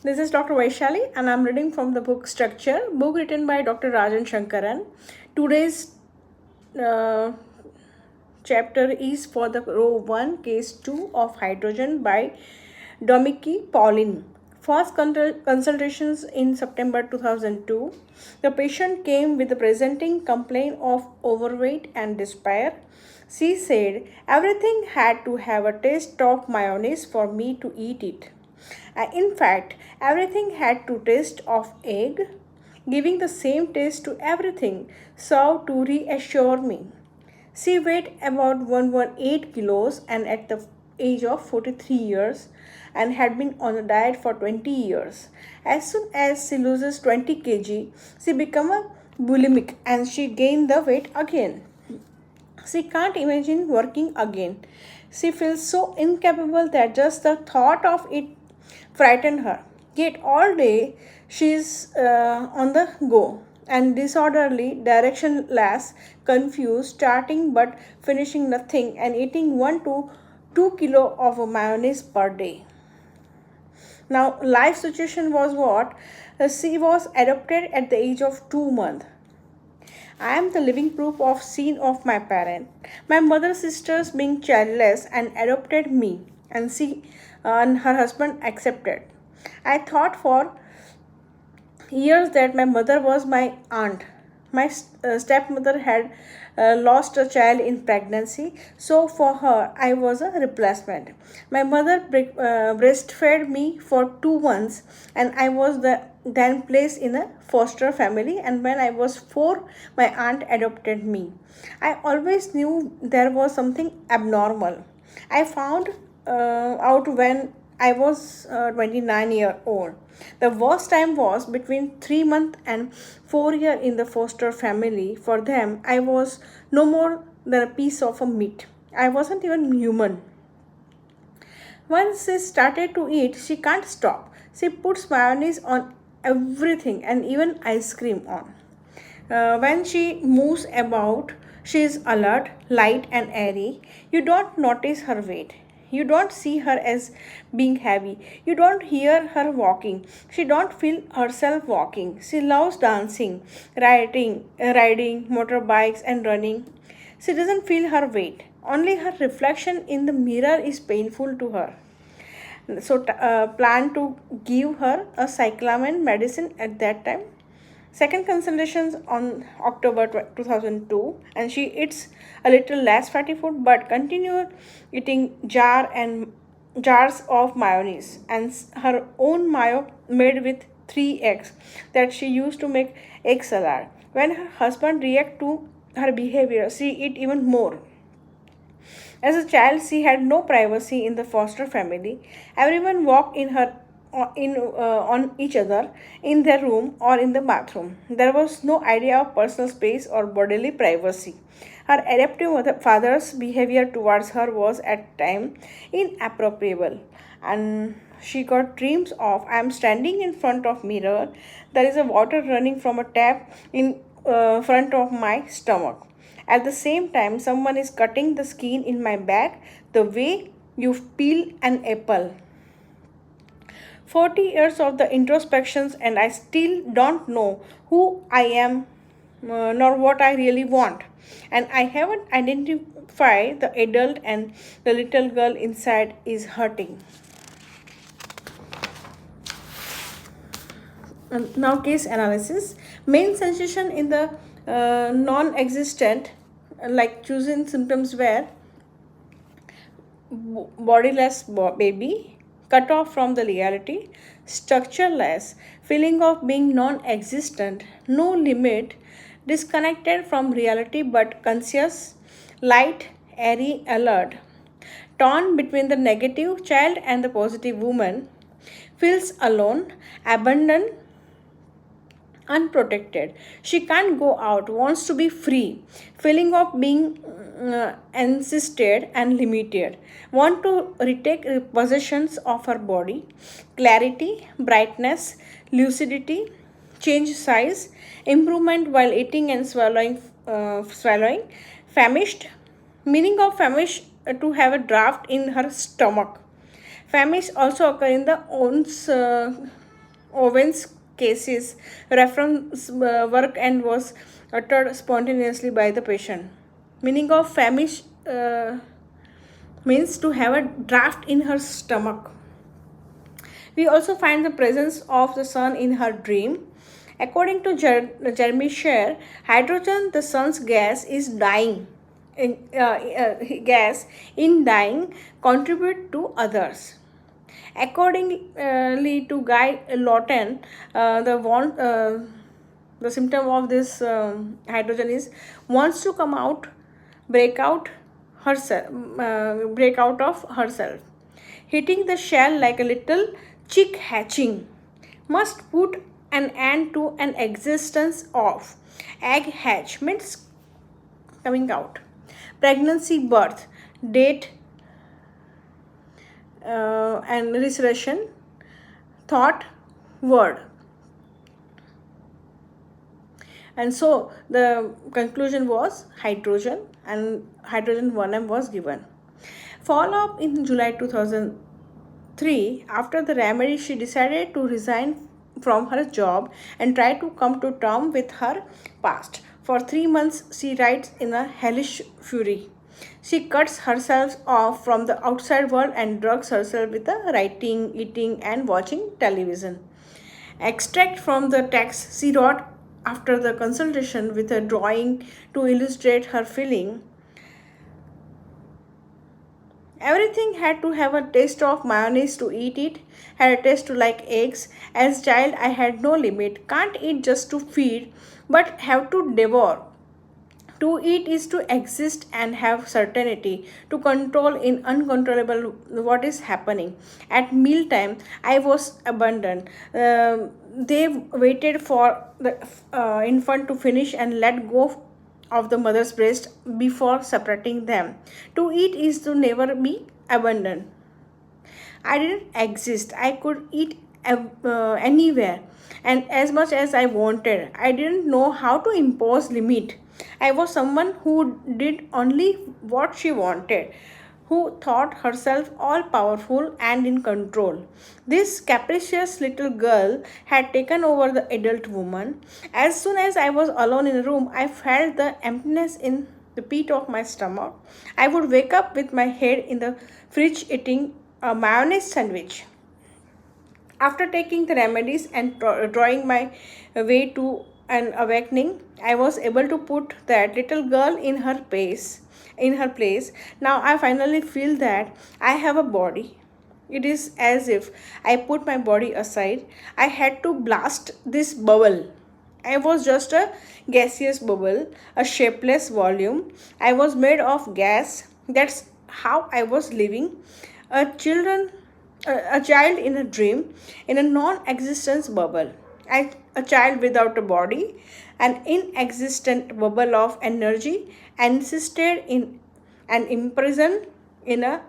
This is Dr. Vaishali and I'm reading from the book Structure, book written by Dr. Rajan Sankaran. Today's uh, chapter is for the row 1, case 2 of hydrogen by Domiki Pauline. First consultations in September 2002. The patient came with a presenting complaint of overweight and despair. She said, everything had to have a taste of mayonnaise for me to eat it. In fact, everything had to taste of egg, giving the same taste to everything, served to reassure me. She weighed about 118 kilos and at the age of 43 years and had been on a diet for 20 years. As soon as she loses 20 kg, she becomes a bulimic and she gained the weight again. She can't imagine working again. She feels so incapable that just the thought of it frightened her. Yet all day she is on the go and disorderly, directionless, confused, starting but finishing nothing and eating 1 to 2 kilo of mayonnaise per day. Now, life situation was what? She was adopted at the age of 2 months. I am the living proof of sin of my parent. My mother's sisters being childless and adopted me, and she and her husband accepted. I thought for years that my mother was my aunt. My stepmother had lost a child in pregnancy, so for her I was a replacement. My mother breastfed me for 2 months, and I was then placed in a foster family. And when I was 4, my aunt adopted me. I always knew there was something abnormal. I found out when I was 29-year old. The worst time was between 3 months and 4 years in the foster family. For them, I was no more than a piece of a meat. I wasn't even human. Once she started to eat, she can't stop. She puts mayonnaise on everything and even ice cream on. When she moves about, she is alert, light, and airy. You don't notice her weight. You don't see her as being heavy. You don't hear her walking. She don't feel herself walking. She loves dancing, riding motorbikes, and running. She doesn't feel her weight. Only her reflection in the mirror is painful to her. So, plan to give her a cyclamen medicine at that time. Second consultations on October 2002, and she eats a little less fatty food but continue eating jars of mayonnaise and her own mayo made with 3 eggs that she used to make egg salad. When her husband react to her behavior, she eat even more. As a child, she had no privacy in the foster family. Everyone walked on each other in their room or in the bathroom. There was no idea of personal space or bodily privacy. Her adoptive father's behavior towards her was at times inappropriate, and she got dreams of I am standing in front of mirror. There is a water running from a tap in front of my stomach. At the same time, someone is cutting the skin in my back the way you peel an apple. 40 years of the introspections, and I still don't know who I am nor what I really want. And I haven't identified the adult, and the little girl inside is hurting. Now, case analysis. Main sensation in the non existent, like choosing symptoms were bodiless baby, cut off from the reality, structureless, feeling of being non existent, no limit, disconnected from reality but conscious, light, airy, alert, torn between the negative child and the positive woman, feels alone, abandoned, unprotected. She can't go out, wants to be free, feeling of being insisted and limited, want to retake possessions of her body, clarity, brightness, lucidity, change size, improvement while eating and swallowing, famished, meaning of famished to have a draft in her stomach. Famished also occur in the owns Owen's cases reference work and was uttered spontaneously by the patient. Meaning of famish means to have a draft in her stomach. We also find the presence of the sun in her dream. According to Jeremy Sher, hydrogen, the sun's gas, is dying. Gas in dying contribute to others. Accordingly to Guy Lawton, the symptom of this hydrogen is wants to come out, break out break out of herself, hitting the shell like a little chick hatching, must put an end to an existence of egg hatch means coming out, pregnancy, birth, date, and resurrection, thought, word. And so the conclusion was hydrogen, and hydrogen 1m was given. Follow up in July 2003. After the remedy, she decided to resign from her job and try to come to terms with her past. For 3 months, she writes in a hellish fury. She cuts herself off from the outside world and drugs herself with the writing, eating, and watching television. Extract from the text she wrote after the consultation with a drawing to illustrate her feeling. Everything had to have a taste of mayonnaise to eat it, had a taste to like eggs. As child, I had no limit. Can't eat just to feed, but have to devour. To eat is to exist and have certainty, to control in uncontrollable what is happening. At mealtime, I was abandoned. They waited for the infant to finish and let go of the mother's breast before separating them. To eat is to never be abandoned. I didn't exist. I could eat anywhere and as much as I wanted. I didn't know how to impose limit. I was someone who did only what she wanted, who thought herself all powerful and in control. This capricious little girl had taken over the adult woman. As soon as I was alone in a room, I felt the emptiness in the pit of my stomach. I would wake up with my head in the fridge eating a mayonnaise sandwich. After taking the remedies and drawing my way to an awakening, I was able to put that little girl in her place. Now I finally feel that I have a body. It is as if I put my body aside. I had to blast this bubble. I was just a gaseous bubble, a shapeless volume. I was made of gas. That's how I was living. A children a child in a dream, in a non-existence bubble. A child without a body, an inexistent bubble of energy, insisted in and imprisoned in a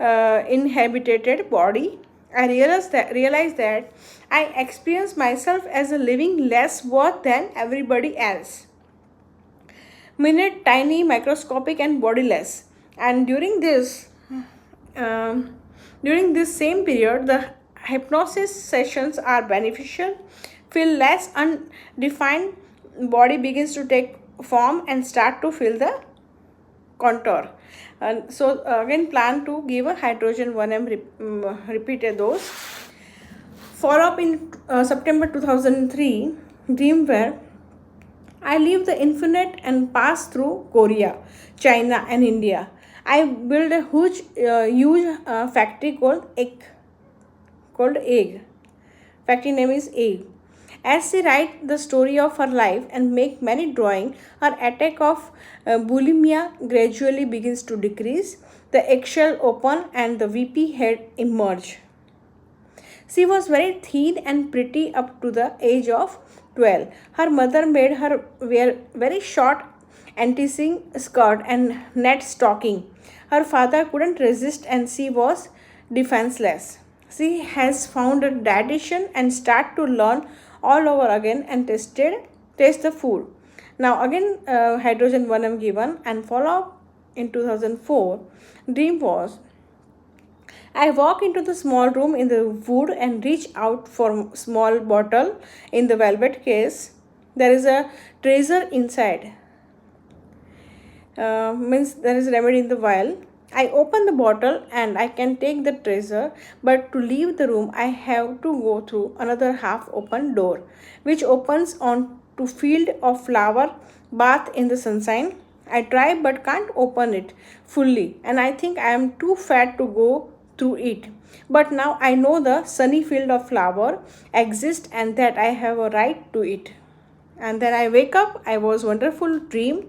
uninhabited body. I realized that I experienced myself as a living less worth than everybody else. Minute, tiny, microscopic, and bodiless. And um, during this same period, the hypnosis sessions are beneficial. Feel less undefined, body begins to take form and start to fill the contour. And so again plan to give a hydrogen 1m repeated dose. Follow up in September 2003, dream where I leave the infinite and pass through Korea, China, and India. I build a huge factory called Egg. Factory name is Egg. As she writes the story of her life and make many drawings, her attack of bulimia gradually begins to decrease. The eggshell open and the VP head emerge. She was very thin and pretty up to the age of 12. Her mother made her wear very short anti-sing skirt and net stocking. Her father couldn't resist and she was defenseless. She has found a dietitian and start to learn all over again and taste the food. Now again hydrogen 1m given and follow up in 2004. Dream was I walk into the small room in the wood and reach out for small bottle in the velvet case. There is a treasure inside. Means there is remedy in the vial. I open the bottle and I can take the treasure, but to leave the room I have to go through another half open door, which opens on to field of flower bath in the sunshine. I try but can't open it fully, and I think I am too fat to go through it. But now I know the sunny field of flower exists and that I have a right to it. And then I wake up. I was a wonderful dream,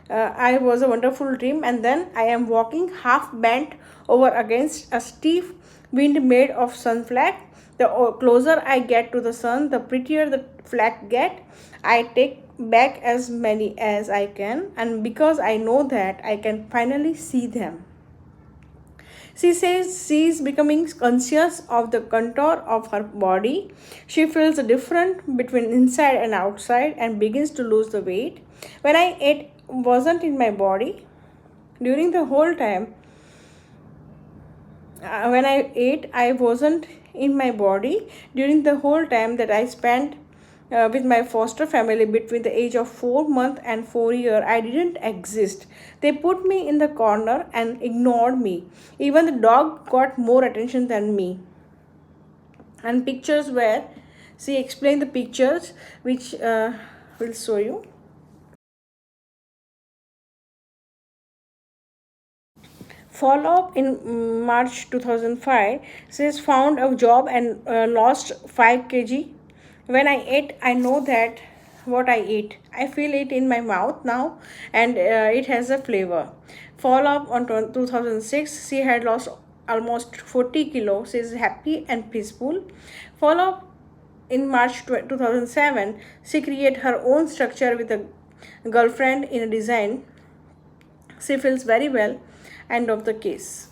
and then I am walking half bent over against a stiff wind made of sun flag. The closer I get to the sun, the prettier the flag get. I take back as many as I can, and because I know that I can finally see them. She says she is becoming conscious of the contour of her body. She feels different between inside and outside and begins to lose the weight. When I ate wasn't in my body during the whole time. When I ate, I wasn't in my body during the whole time that I spent with my foster family between the age of 4 months and 4 years. I didn't exist. They put me in the corner and ignored me. Even the dog got more attention than me. And pictures where she explained the pictures, which will show you. Follow up in March 2005 says found a job and lost 5 kg. When I ate, I know that what I eat. I feel it in my mouth now, and it has a flavor. Follow up on 2006, she had lost almost 40 kilos. She is happy and peaceful. Follow up in March 2007, she created her own structure with a girlfriend in a design. She feels very well. End of the case.